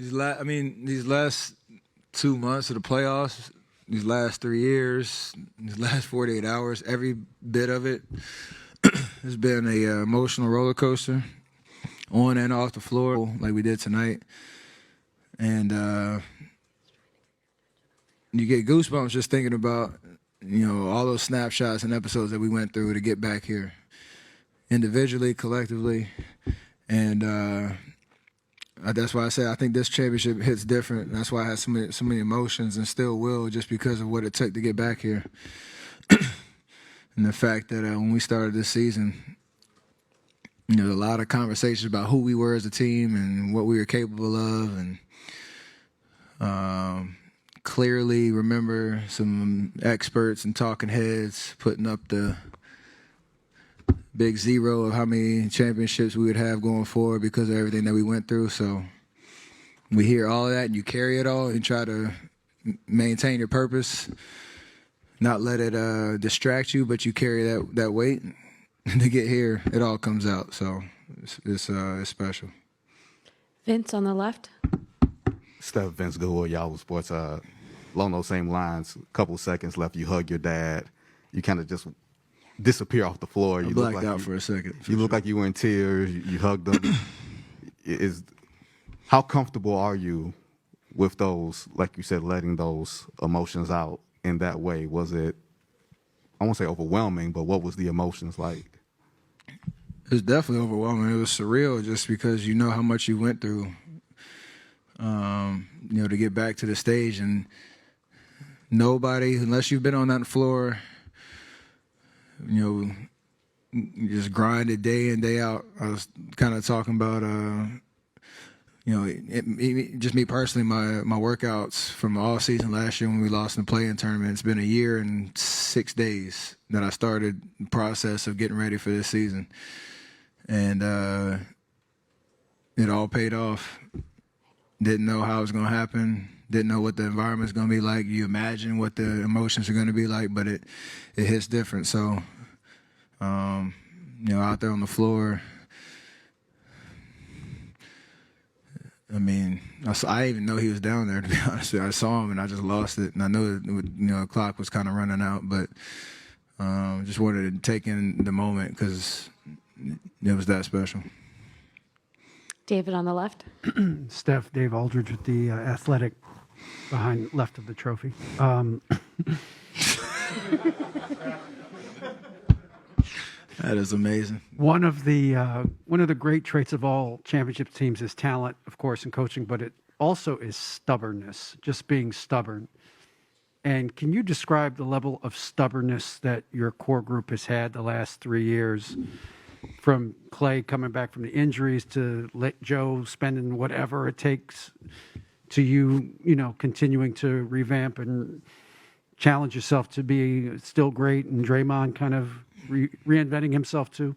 These last 2 months of the playoffs, these last 3 years, these last 48 hours, every bit of it has been a emotional roller coaster, on and off the floor, like we did tonight. And you get goosebumps just thinking about, all those snapshots and episodes that we went through to get back here, individually, collectively, and that's why I say I think this championship hits different. That's why I had so many emotions and still will, just because of what it took to get back here, and the fact that when we started this season, a lot of conversations about who we were as a team and what we were capable of, and clearly remember some experts and talking heads putting up the big zero of how many championships we would have going forward because of everything that we went through. So we hear all of that, and you carry it all and try to maintain your purpose, not let it distract you, but you carry that weight. To get here, it all comes out. So it's special. Vince on the left. Steph, Vince Goodwood, Yahoo Sports. Along those same lines, a couple of seconds left, you hug your dad. You kind of just disappear off the floor. You blacked out for a second. You look like you were in tears. You hugged them. How comfortable are you with those, like you said, letting those emotions out in that way? Was it, I won't say overwhelming, but what was the emotions like? It was definitely overwhelming. It was surreal just because you know how much you went through, to get back to the stage. And nobody, unless you've been on that floor, you just grind it day in, day out. I was kind of talking about, just me personally, my workouts from all season last year when we lost in the play-in tournament. It's been a year and 6 days that I started the process of getting ready for this season. And it all paid off. Didn't know how it was going to happen. Didn't know what the environment's going to be like. You imagine what the emotions are going to be like, but it hits different. So, out there on the floor, I didn't even know he was down there, to be honest with you. I saw him and I just lost it. And I know the clock was kind of running out, but just wanted to take in the moment because it was that special. David on the left. Steph, Dave Aldridge with the Athletic behind left of the trophy. That is amazing. One of the great traits of all championship teams is talent, of course, in coaching, but it also is stubbornness, just being stubborn. And can you describe the level of stubbornness that your core group has had the last 3 years, from Clay coming back from the injuries to Joe spending whatever it takes, to you continuing to revamp and challenge yourself to be still great, and Draymond kind of reinventing himself too?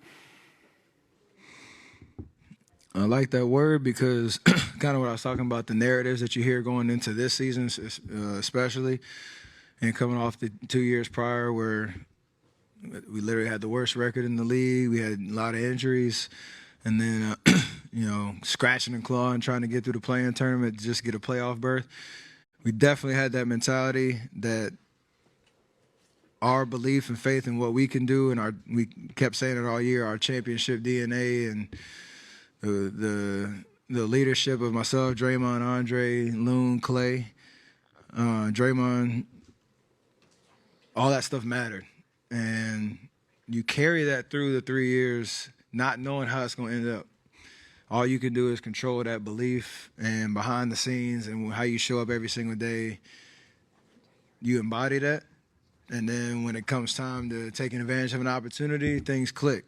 I like that word because kind of what I was talking about, the narratives that you hear going into this season, especially, and coming off the 2 years prior where we literally had the worst record in the league. We had a lot of injuries, and then, scratching and clawing, trying to get through the play-in tournament to just get a playoff berth. We definitely had that mentality that our belief and faith in what we can do, and we kept saying it all year, our championship DNA and the leadership of myself, Draymond, Andre, Loon, Clay, Draymond, all that stuff mattered. And you carry that through the 3 years, not knowing how it's going to end up. All you can do is control that belief, and behind the scenes and how you show up every single day, you embody that. And then when it comes time to taking advantage of an opportunity, things click.